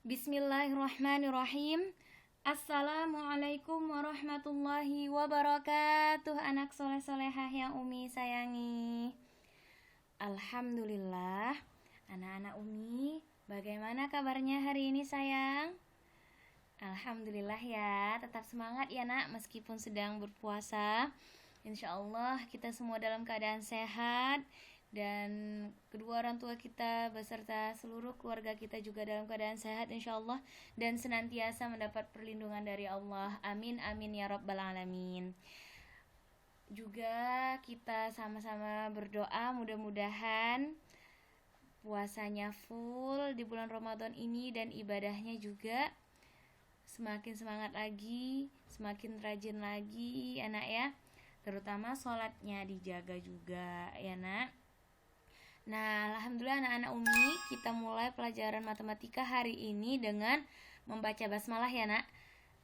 Bismillahirrahmanirrahim. Assalamualaikum warahmatullahi wabarakatuh. Anak soleh-solehah yang Umi sayangi. Alhamdulillah. Anak-anak Umi, bagaimana kabarnya hari ini sayang? Alhamdulillah ya. Tetap semangat ya nak, meskipun sedang berpuasa. Insya Allah kita semua dalam keadaan sehat, dan kedua orang tua kita beserta seluruh keluarga kita juga dalam keadaan sehat insya Allah, dan senantiasa mendapat perlindungan dari Allah. Amin amin ya rabbal alamin. Juga kita sama-sama berdoa mudah-mudahan puasanya full di bulan Ramadan ini, dan ibadahnya juga semakin semangat lagi, semakin rajin lagi anak ya. Terutama sholatnya dijaga juga ya nak. Nah, alhamdulillah anak-anak Umi, kita mulai pelajaran matematika hari ini dengan membaca basmalah ya nak.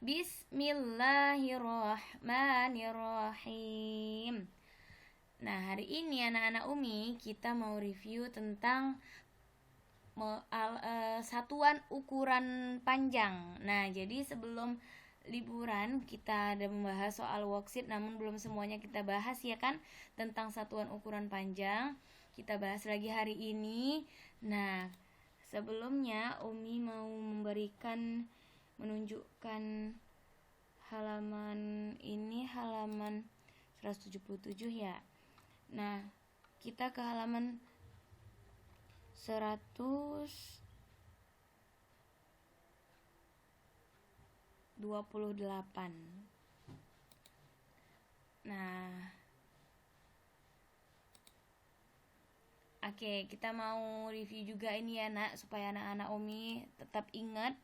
Bismillahirrahmanirrahim. Nah, hari ini anak-anak Umi kita mau review tentang satuan ukuran panjang. Nah, jadi sebelum liburan kita ada membahas soal worksheet, namun belum semuanya kita bahas ya kan, tentang satuan ukuran panjang. Kita bahas lagi hari ini. Nah, sebelumnya Umi mau menunjukkan halaman ini, halaman 177 ya. Nah, kita ke halaman 128. Nah, oke, kita mau review juga ini ya nak, supaya anak-anak Umi tetap ingat,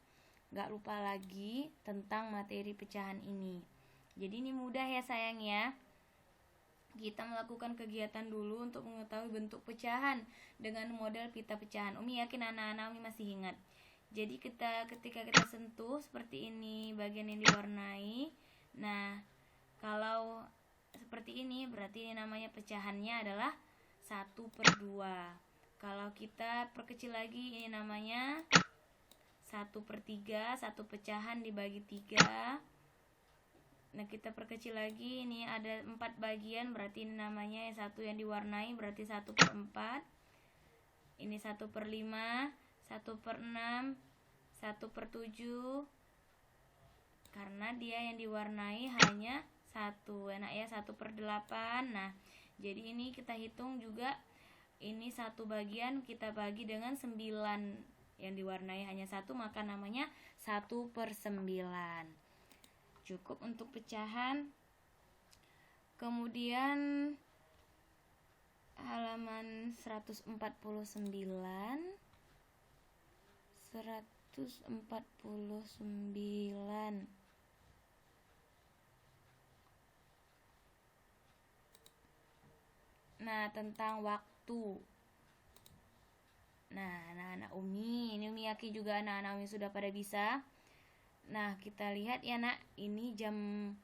gak lupa lagi tentang materi pecahan ini. Jadi ini mudah ya sayang ya. Kita melakukan kegiatan dulu untuk mengetahui bentuk pecahan dengan model pita pecahan. Umi yakin anak-anak Umi masih ingat. Jadi ketika kita sentuh seperti ini bagian yang diwarnai. Nah, kalau seperti ini berarti ini namanya pecahannya adalah 1/2. Kalau kita perkecil lagi, ini namanya 1/3. Satu pecahan dibagi 3. Nah, kita perkecil lagi, ini ada 4 bagian, berarti ini namanya yang satu yang diwarnai berarti 1/4. Ini 1/5, 1/6, 1/7. Karena dia yang diwarnai hanya 1, enak ya, 1/8. Nah, jadi ini kita hitung juga, ini satu bagian kita bagi dengan 9, yang diwarnai hanya 1, maka namanya 1/9. Cukup untuk pecahan. Kemudian halaman 149. Nah, tentang waktu. Nah, anak-anak Umi, ini Umi yakin juga anak-anak Umi sudah pada bisa. Nah, kita lihat ya nak, ini jam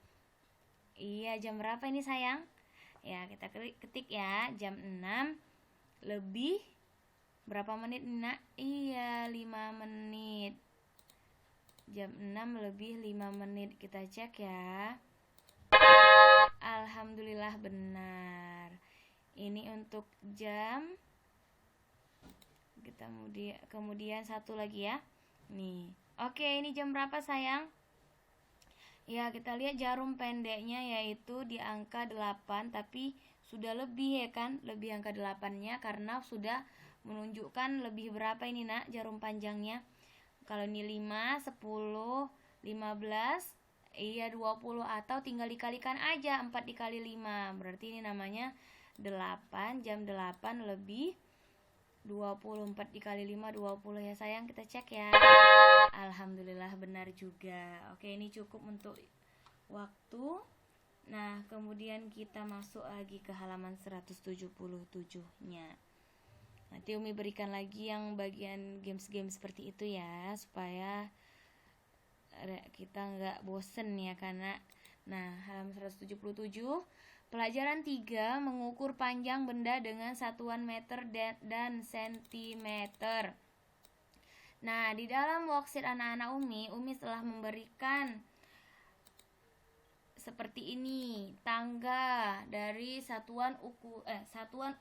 berapa ini sayang? Ya, kita ketik ya, jam 6 lebih berapa menit nak? Iya, 5 menit. Jam 6 lebih 5 menit. Kita cek ya. Alhamdulillah benar. Ini untuk jam. Kita kemudian satu lagi ya. Nih. Oke, ini jam berapa sayang? Ya, kita lihat jarum pendeknya yaitu di angka 8, tapi sudah lebih ya kan, lebih angka 8-nya karena sudah menunjukkan lebih berapa ini nak jarum panjangnya. Kalau ini 5, 10, 15, iya 20, atau tinggal dikalikan aja 4 dikali 5. Berarti ini namanya 8, jam 8 lebih 24 dikali 5, 20 ya sayang, kita cek ya. Alhamdulillah benar juga. Oke, ini cukup untuk waktu. Nah, kemudian kita masuk lagi ke halaman 177-nya. Nanti Umi berikan lagi yang bagian games-games seperti itu ya, supaya kita nggak bosen ya karena. Nah, halaman 177. Pelajaran 3, mengukur panjang benda dengan satuan meter dan sentimeter. Nah, di dalam worksheet anak-anak Umi telah memberikan seperti ini, tangga dari satuan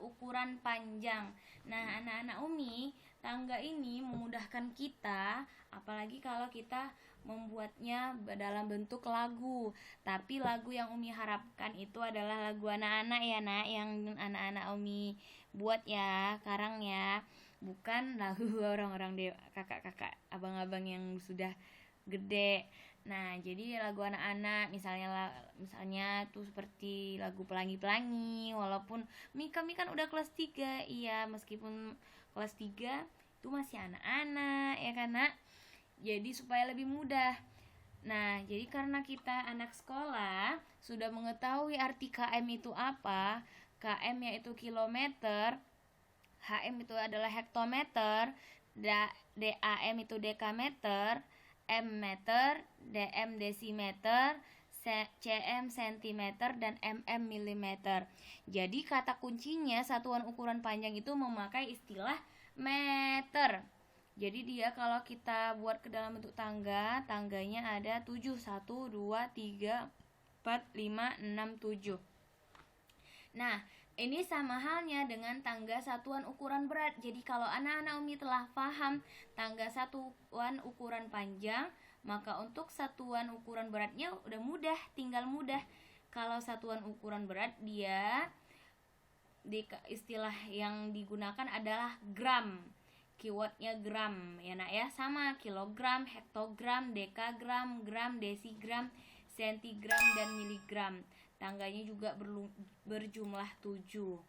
ukuran panjang. Nah, anak-anak Umi, tangga ini memudahkan kita, apalagi kalau kita membuatnya dalam bentuk lagu. Tapi lagu yang Umi harapkan itu adalah lagu anak-anak ya, Nak, yang anak-anak Umi buat ya, karang ya. Bukan lagu orang-orang kakak-kakak, abang-abang yang sudah gede. Nah, jadi lagu anak-anak misalnya tuh seperti lagu Pelangi-Pelangi, walaupun kami kan udah kelas 3. Iya, meskipun kelas 3 itu masih anak-anak ya kan, Nak? Jadi supaya lebih mudah. Nah, jadi karena kita anak sekolah sudah mengetahui arti KM itu apa. KM yaitu kilometer, HM itu adalah hektometer, DAM itu dekameter, M meter, DM desimeter, cm sentimeter, dan mm milimeter. Jadi kata kuncinya satuan ukuran panjang itu memakai istilah meter. Jadi dia kalau kita buat ke dalam bentuk tangga, tangganya ada 7, 1, 2, 3, 4, 5, 6, 7. Nah, ini sama halnya dengan tangga satuan ukuran berat. Jadi kalau anak-anak Umi telah paham tangga satuan ukuran panjang, maka untuk satuan ukuran beratnya udah mudah, tinggal mudah. Kalau satuan ukuran berat dia istilah yang digunakan adalah gram. Keywordnya gram ya, Nak ya, sama kilogram, hektogram, dekagram, gram, desigram, sentigram, dan miligram. Tangganya juga berjumlah 7.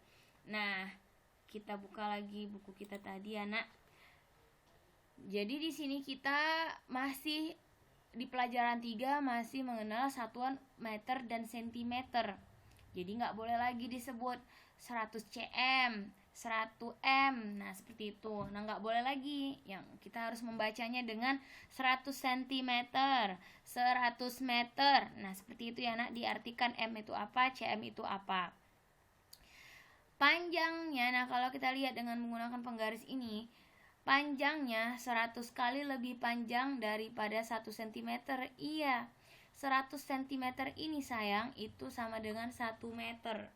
Nah, kita buka lagi buku kita tadi ya, Nak. Jadi di sini kita masih di pelajaran 3 masih mengenal satuan meter dan sentimeter. Jadi nggak boleh lagi disebut 100 cm, 100 m. Nah, seperti itu. Nah, nggak boleh lagi. Yang kita harus membacanya dengan 100 cm, 100 meter. Nah, seperti itu ya, Nak. Diartikan M itu apa, cm itu apa. Panjangnya, nah kalau kita lihat dengan menggunakan penggaris ini, panjangnya 100 kali lebih panjang daripada 1 cm. Iya, 100 cm ini sayang, itu sama dengan 1 meter.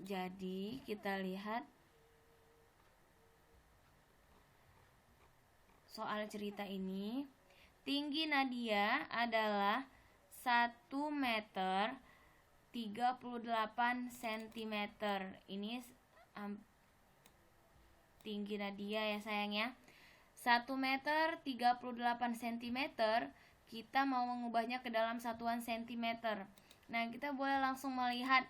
Jadi kita lihat soal cerita ini. Tinggi Nadia adalah 1 meter 38 cm. Ini tinggi Nadia ya sayang ya. 1 meter 38 cm. Kita mau mengubahnya ke dalam satuan sentimeter. Nah, kita boleh langsung melihat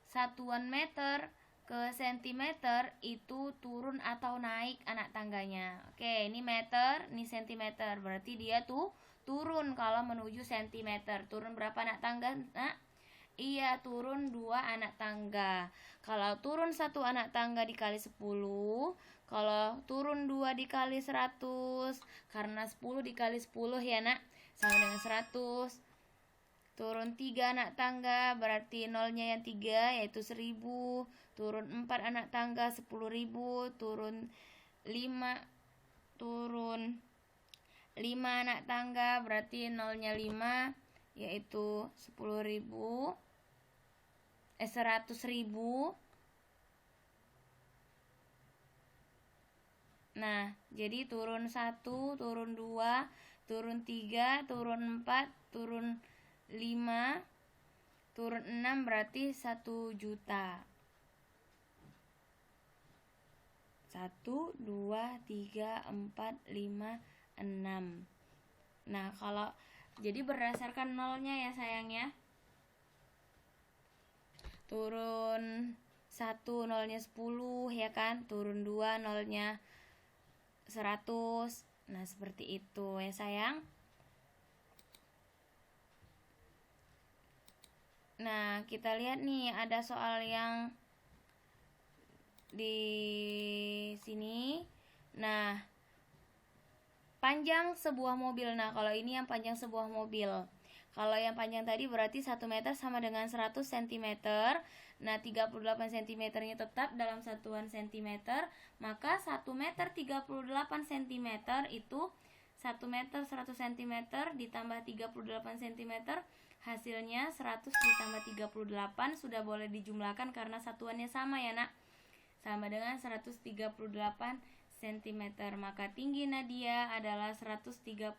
satuan meter ke sentimeter itu turun atau naik anak tangganya. Oke, ini meter, ini sentimeter. Berarti dia tuh turun kalau menuju sentimeter. Turun berapa anak tangga? Nah, iya, turun 2 anak tangga. Kalau turun 1 anak tangga dikali 10, kalau turun 2 dikali 100, karena 10 dikali 10 ya, Nak, sama dengan 100. Turun 3 anak tangga berarti nolnya yang 3 yaitu 1000. Turun 4 anak tangga 10.000. Turun 5 anak tangga berarti nolnya 5 yaitu 100.000. Nah, jadi turun 1, turun 2, turun 3, turun 4, turun 5, turun 6 berarti 1 juta. 1, 2, 3, 4, 5, 6. Nah, kalau jadi berdasarkan nolnya ya sayang ya. Turun 1 nolnya 10 ya kan. Turun 2 nolnya 100. Nah, seperti itu ya sayang. Nah, kita lihat nih ada soal yang di sini. Nah, panjang sebuah mobil. Nah, kalau ini yang panjang sebuah mobil. Kalau yang panjang tadi berarti 1 meter sama dengan 100 cm. Nah, 38 cm-nya tetap dalam satuan cm, maka 1 meter 38 cm itu 1 meter 100 cm ditambah 38 cm, hasilnya 100 ditambah 38, sudah boleh dijumlahkan karena satuannya sama ya nak, sama dengan 138 cm. Maka tinggi Nadia adalah 138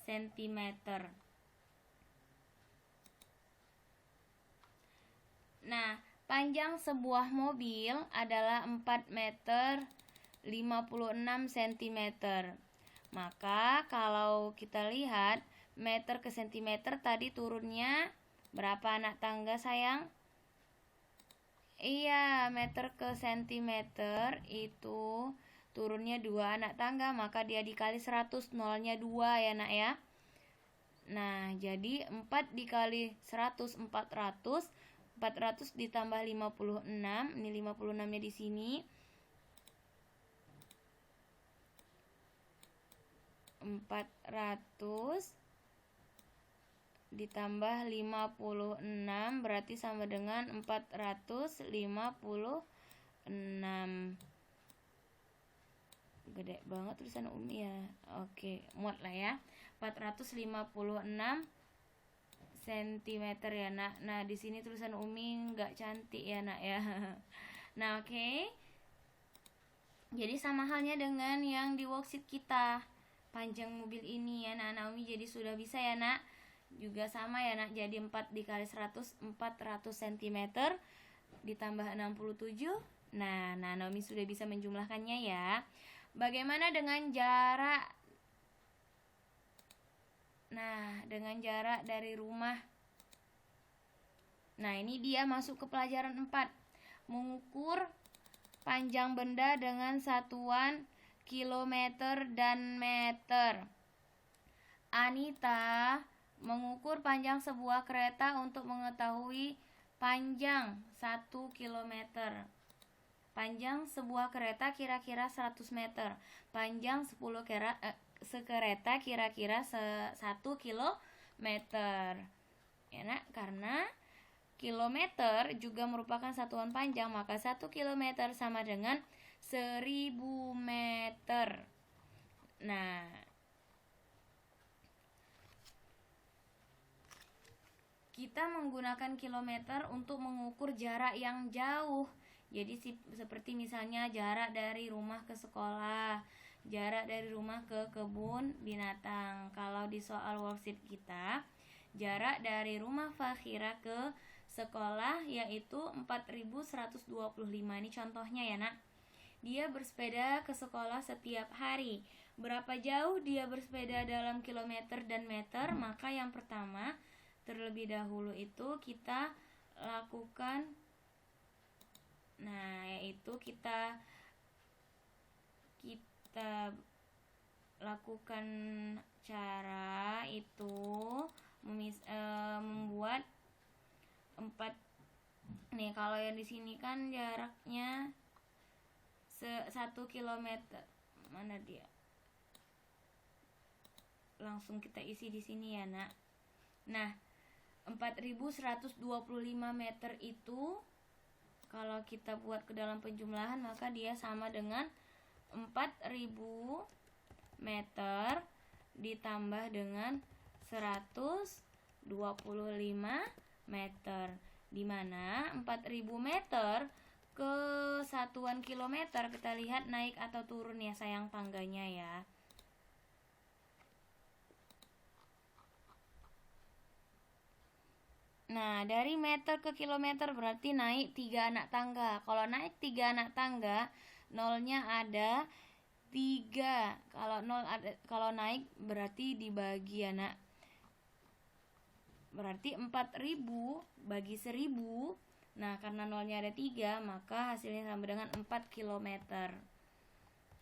cm. Nah, panjang sebuah mobil adalah 4 meter 56 cm. Maka kalau kita lihat meter ke sentimeter tadi turunnya berapa anak tangga sayang? Iya, meter ke sentimeter itu turunnya 2 anak tangga, maka dia dikali 100, nolnya 2 ya nak ya. Nah, jadi 4 dikali 100, 400 ditambah 56, ini 56-nya di sini. 400 ditambah 56 berarti sama dengan 456. Gede banget tulisan Umi ya. Oke, muat lah ya. 456 cm ya nak. Nah, di sini tulisan Umi nggak cantik ya nak ya. Nah, oke. Jadi sama halnya dengan yang di worksheet kita. Panjang mobil ini ya nak, Umi jadi sudah bisa ya nak. Juga sama ya nak, jadi 4 dikali 100, 400 cm ditambah 67. Nah, Naomi sudah bisa menjumlahkannya ya. Bagaimana dengan jarak? Nah, dengan jarak dari rumah. Nah, ini dia masuk ke pelajaran 4. Mengukur panjang benda dengan satuan kilometer dan meter. Anita mengukur panjang sebuah kereta untuk mengetahui panjang 1 kilometer. Panjang sebuah kereta kira-kira 100 meter. Panjang 10 sekereta kira-kira 1 kilometer. Ya nak, karena kilometer juga merupakan satuan panjang, maka 1 kilometer sama dengan 1000 meter. Nah, kita menggunakan kilometer untuk mengukur jarak yang jauh. Jadi seperti misalnya jarak dari rumah ke sekolah, jarak dari rumah ke kebun binatang. Kalau di soal worksheet kita, jarak dari rumah Fakhira ke sekolah yaitu 4125. Ini contohnya ya nak. Dia bersepeda ke sekolah setiap hari. Berapa jauh dia bersepeda dalam kilometer dan meter? Maka yang pertama, terlebih dahulu itu kita lakukan, nah yaitu kita lakukan cara itu membuat 4. Nih kalau yang di sini kan jaraknya 1 kilometer. Mana dia? Langsung kita isi di sini ya nak. Nah, 4125 meter itu kalau kita buat ke dalam penjumlahan maka dia sama dengan 4000 meter ditambah dengan 125 meter, dimana 4000 meter ke satuan kilometer kita lihat naik atau turun ya sayang tangganya ya. Nah, dari meter ke kilometer berarti naik 3 anak tangga. Kalau naik 3 anak tangga, nolnya ada 3. Kalau naik berarti dibagi ya nak. Berarti 4000 bagi 1000. Nah, karena nolnya ada 3, maka hasilnya sama dengan 4 kilometer.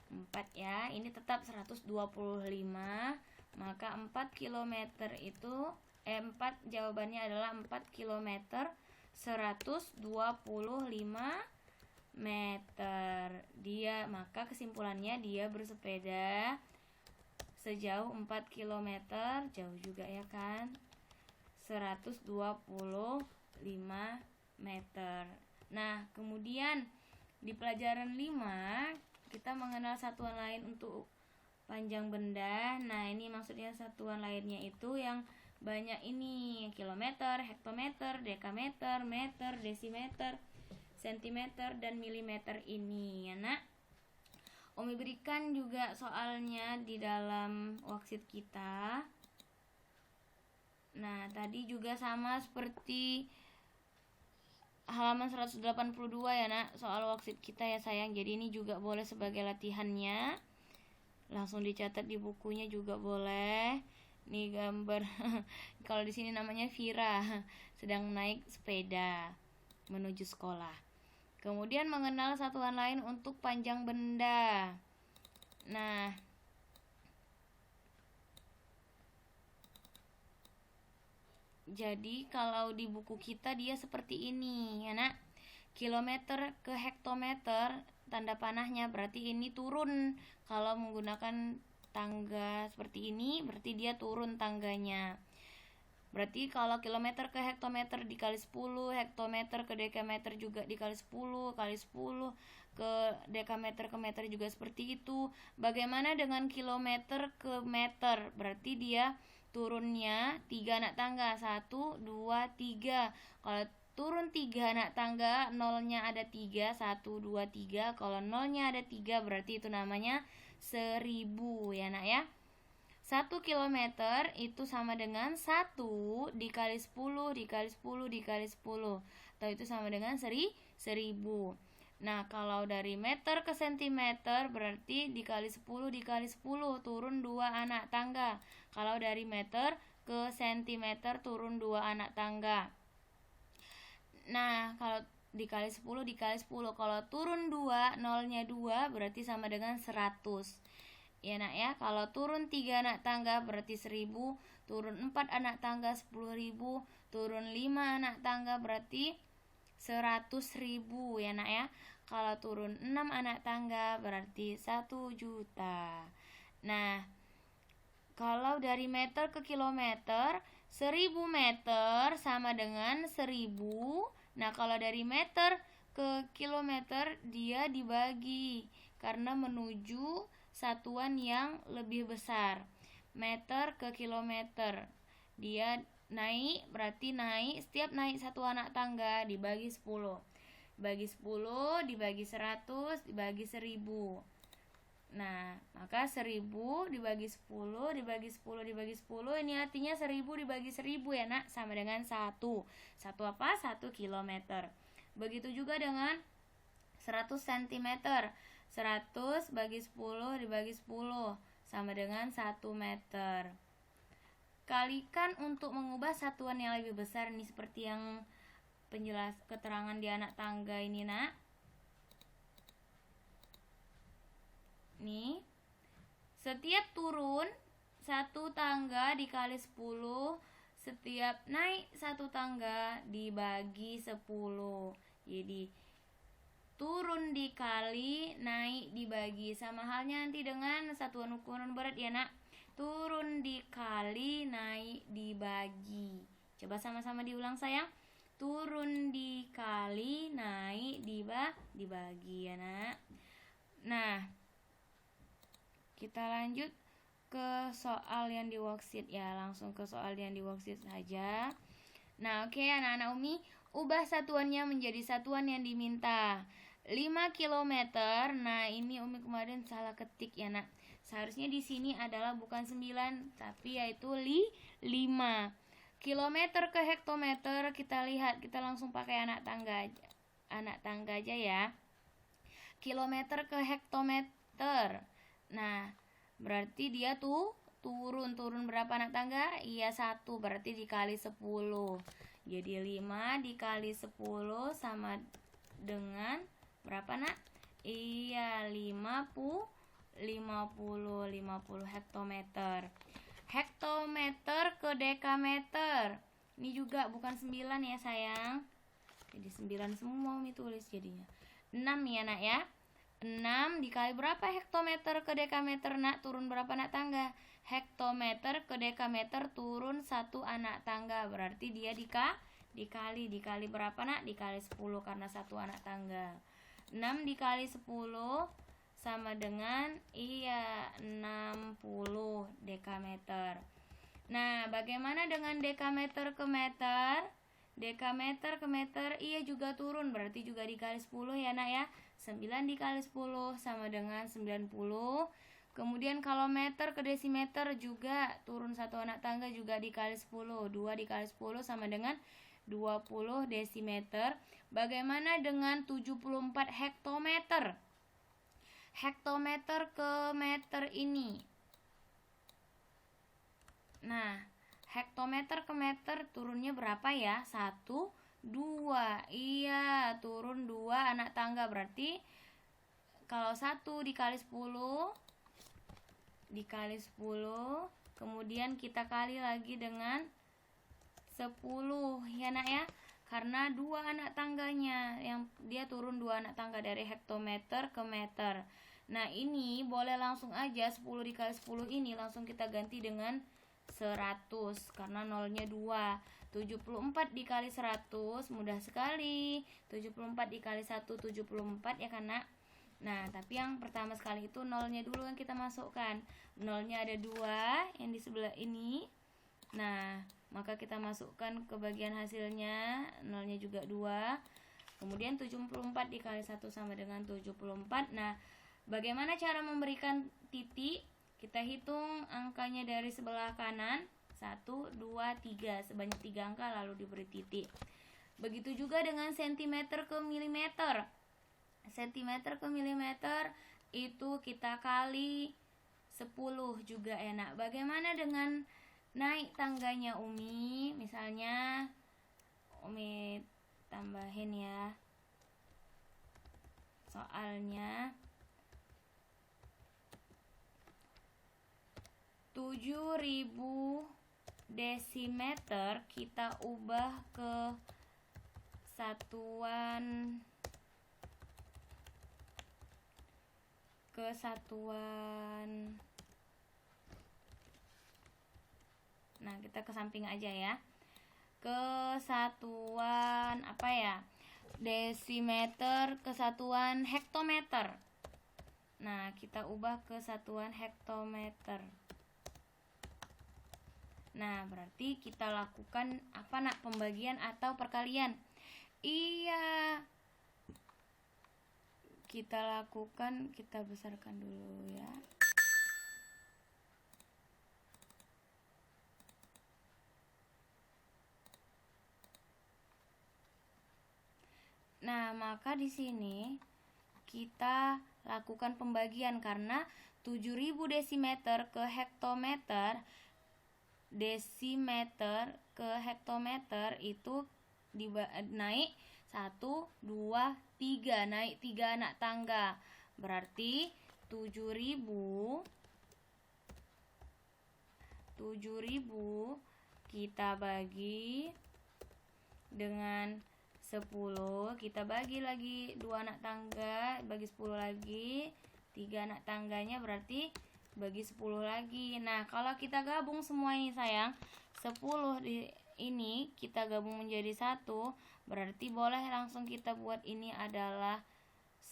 4 ya, ini tetap 125. Maka 4 kilometer itu 4 jawabannya adalah 4 kilometer 125 meter. Maka kesimpulannya dia bersepeda sejauh 4 kilometer, jauh juga ya kan, 125 meter. Nah, kemudian di pelajaran 5 kita mengenal satuan lain untuk panjang benda. Nah, ini maksudnya satuan lainnya itu yang banyak ini, kilometer, hektometer, dekameter, meter, desimeter, sentimeter, dan milimeter ini ya nak. Umi berikan juga soalnya di dalam worksheet kita. Nah, tadi juga sama seperti halaman 182 ya nak, soal worksheet kita ya sayang. Jadi ini juga boleh sebagai latihannya. Langsung dicatat di bukunya juga boleh. Nih gambar kalau di sini namanya Vira sedang naik sepeda menuju sekolah. Kemudian mengenal satuan lain untuk panjang benda. Nah, jadi kalau di buku kita dia seperti ini ya nak. Kilometer ke hektometer, tanda panahnya berarti ini turun. Kalau menggunakan tangga seperti ini berarti dia turun tangganya. Berarti kalau kilometer ke hektometer dikali 10, hektometer ke dekameter juga dikali 10, kali 10 ke dekameter ke meter juga seperti itu. Bagaimana dengan kilometer ke meter? Berarti dia turunnya 3 anak tangga, 1, 2, 3. Kalau turun 3 anak tangga, nolnya ada 3, 1, 2, 3. Kalau nolnya ada 3 berarti itu namanya 1000 ya nak ya. 1 kilometer itu sama dengan 1 dikali 10 dikali 10 dikali 10, atau itu sama dengan 1000. Nah, kalau dari meter ke sentimeter berarti dikali 10 dikali 10, turun 2 anak tangga. Kalau dari meter ke sentimeter turun 2 anak tangga. Nah, kalau dikali 10 dikali 10, kalau turun 2, nolnya 2 berarti sama dengan 100. Ya nak ya, kalau turun 3 anak tangga berarti 1000, turun 4 anak tangga 10.000, turun 5 anak tangga berarti 100.000 ya nak ya. Kalau turun 6 anak tangga berarti 1 juta. Nah, kalau dari meter ke kilometer, 1000 meter sama dengan 1000. Nah, kalau dari meter ke kilometer dia dibagi karena menuju satuan yang lebih besar. Meter ke kilometer dia naik, berarti naik, setiap naik 1 anak tangga dibagi 10, dibagi 10 dibagi 100 dibagi 1000. Nah, maka 1000 dibagi 10 dibagi 10 dibagi 10, ini artinya 1000 dibagi 1000 ya nak, sama dengan 1 apa? 1 kilometer. Begitu juga dengan 100 cm. 100 bagi 10 dibagi 10 sama dengan 1 meter. Kalikan untuk mengubah satuan yang lebih besar. Ini seperti yang penjelas keterangan di anak tangga ini nak. Nih, setiap turun 1 tangga dikali 10, setiap naik 1 tangga dibagi 10. Jadi turun dikali naik dibagi, sama halnya nanti dengan satuan ukuran berat ya nak. Turun dikali naik dibagi. Coba sama-sama diulang sayang. Turun dikali naik dibagi ya nak. Nah, kita lanjut ke soal yang di worksheet ya. Langsung ke soal yang di worksheet saja. Nah, oke anak-anak Umi, ubah satuannya menjadi satuan yang diminta. 5 km. Nah, ini Umi kemarin salah ketik ya nak. Seharusnya di sini adalah bukan 9 tapi yaitu 5. Kilometer ke hektometer kita lihat, kita langsung pakai anak tangga aja ya. Kilometer ke hektometer. Nah, berarti dia tuh turun berapa anak tangga? Iya 1, berarti dikali 10. Jadi 5 dikali 10 sama dengan berapa nak? Iya 50 hektometer. Hektometer ke dekameter. Ini juga bukan 9 ya sayang. Jadi 9 semua Umi tulis jadinya 6 ya nak ya. 6 dikali berapa hektometer ke dekameter nak? Turun berapa anak tangga? Hektometer ke dekameter turun 1 anak tangga, berarti dia dikali berapa nak? Dikali 10 karena satu anak tangga. 6 dikali 10 sama dengan 60 dekameter. Nah, bagaimana dengan dekameter ke meter? Dekameter ke meter juga turun, berarti juga dikali 10 ya nak ya. 9 dikali 10 sama dengan 90. Kemudian kalau meter ke desimeter juga turun satu anak tangga, juga dikali 10. 2 dikali 10 sama dengan 20 desimeter. Bagaimana dengan 74 hektometer? Hektometer ke meter ini. Nah, hektometer ke meter turunnya berapa ya? 1, 2. Iya, turun 2 anak tangga. Berarti kalau 1 dikali 10 kemudian kita kali lagi dengan 10 ya nak ya, karena 2 anak tangganya, yang dia turun 2 anak tangga dari hektometer ke meter. Nah, ini boleh langsung aja 10 dikali 10 ini langsung kita ganti dengan 100 karena nolnya 2. 74 dikali 100 mudah sekali. 74 dikali 1 74 ya kan nak. Nah, tapi yang pertama sekali itu nolnya dulu yang kita masukkan. Nolnya ada 2 yang di sebelah ini. Nah, maka kita masukkan ke bagian hasilnya, nolnya juga 2. Kemudian 74 dikali 1 sama dengan 74. Nah, bagaimana cara memberikan titik? Kita hitung angkanya dari sebelah kanan. 1, 2, 3. Sebanyak 3 angka lalu diberi titik. Begitu juga dengan sentimeter ke milimeter. Sentimeter ke milimeter itu kita kali 10 juga enak. Bagaimana dengan naik tangganya Umi? Misalnya Umi tambahin ya soalnya. 7000 desimeter kita ubah ke satuan nah, kita ke samping aja ya, kesatuan apa ya, desimeter kesatuan hektometer. Nah, kita ubah ke satuan hektometer. Nah, berarti kita lakukan apa nak, pembagian atau perkalian? Iya, kita lakukan, kita besarkan dulu ya. Nah, maka di sini kita lakukan pembagian karena 7000 desimeter ke hektometer. Desimeter ke hektometer itu naik 1, 2, 3, naik 3 anak tangga. Berarti 7000 kita bagi dengan 10, kita bagi lagi 2 anak tangga, bagi 10 lagi, 3 anak tangganya berarti bagi 10 lagi. Nah, kalau kita gabung semua ini sayang, 10 ini kita gabung menjadi 1, berarti boleh langsung kita buat ini adalah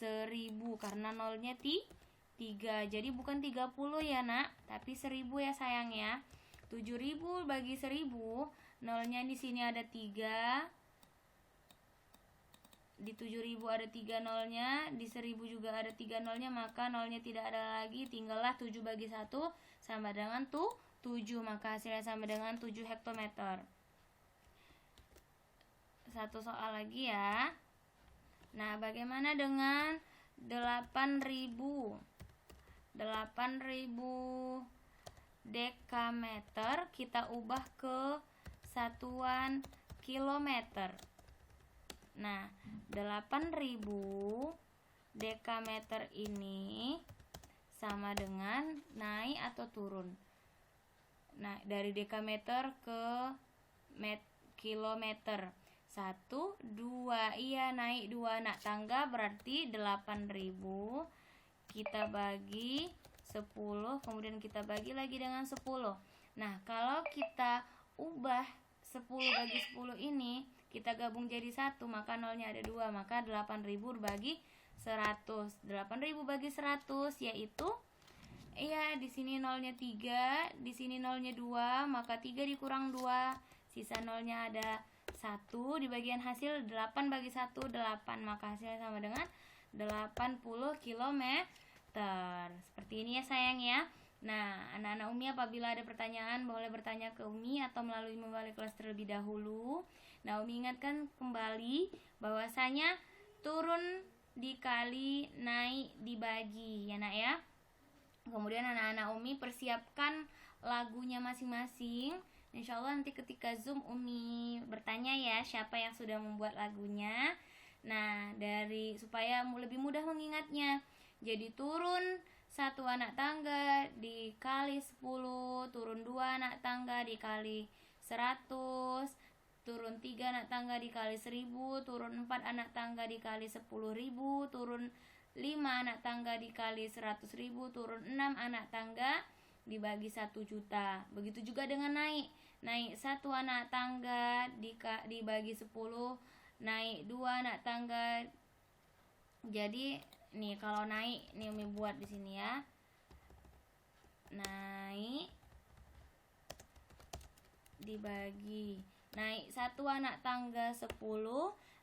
1000 karena nolnya 3. Jadi bukan 30 ya nak, tapi 1000 ya sayang ya. 7000 bagi 1000, nolnya di sini ada 3. Di 7000 ada 3 nolnya, di 1000 juga ada 3 nolnya, maka nolnya tidak ada lagi, tinggallah 7 bagi 1 sama dengan 7, maka hasilnya sama dengan 7 hektometer. Satu soal lagi ya. Nah, bagaimana dengan 8000 dekameter kita ubah ke satuan kilometer. Nah, 8000 dekameter ini sama dengan naik atau turun. Nah, dari dekameter ke kilometer. 1, 2, iya naik 2 anak tangga, berarti 8000 kita bagi 10, kemudian kita bagi lagi dengan 10. Nah, kalau kita ubah 10 bagi 10 ini kita gabung jadi 1, maka nolnya ada 2, maka 8.000 bagi 100. 8.000 bagi 100 yaitu di sini nolnya 3, di sini nolnya 2, maka 3 dikurang 2, sisa nolnya ada 1, di bagian hasil 8 bagi 1, 8, maka hasilnya sama dengan 80 km. Seperti ini ya sayang ya. Nah, anak-anak Umi apabila ada pertanyaan boleh bertanya ke Umi atau melalui wali kelas terlebih dahulu. Nah, Umi ingatkan kembali bahwasanya turun dikali, naik dibagi ya nak ya. Kemudian anak-anak Umi persiapkan lagunya masing-masing. Insya Allah nanti ketika Zoom Umi bertanya ya siapa yang sudah membuat lagunya. Nah, supaya lebih mudah mengingatnya. Jadi turun 1 anak tangga dikali 10, turun 2 anak tangga dikali 100, turun 3 anak tangga dikali 1000, turun 4 anak tangga dikali 10.000, turun 5 anak tangga dikali 100.000, turun 6 anak tangga dibagi 1 juta. Begitu juga dengan naik 1 anak tangga dibagi 10, naik 2 anak tangga. Jadi nih kalau naik nih Umi buat di sini ya. Naik dibagi, naik 1 anak tangga 10,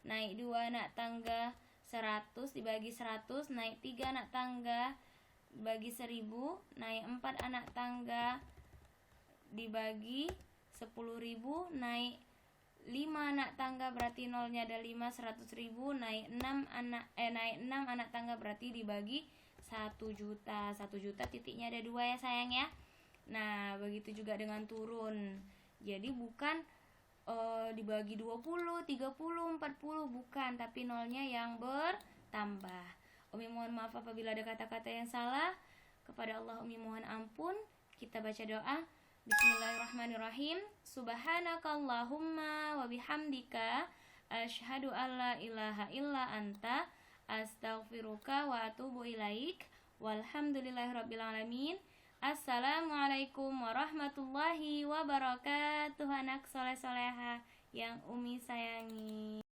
naik 2 anak tangga 100 dibagi 100, naik 3 anak tangga bagi 1000, naik 4 anak tangga dibagi 10.000, naik 5 anak tangga berarti nolnya ada 5, 100.000, naik 6 anak tangga berarti dibagi 1 juta. 1 juta titiknya ada 2 ya sayang ya. Nah, begitu juga dengan turun. Jadi bukan dibagi 20, 30, 40, bukan, tapi nolnya yang bertambah. Umi mohon maaf apabila ada kata-kata yang salah. Kepada Allah Umi mohon ampun. Kita baca doa. Bismillahirrahmanirrahim. Subhanakallahumma wa bihamdika asyhadu alla ilaha illa anta astaghfiruka wa atubu ilaik. Walhamdulillahirabbil alamin. Assalamualaikum warahmatullahi wabarakatuh. Anak soleh-soleha yang Umi sayangi.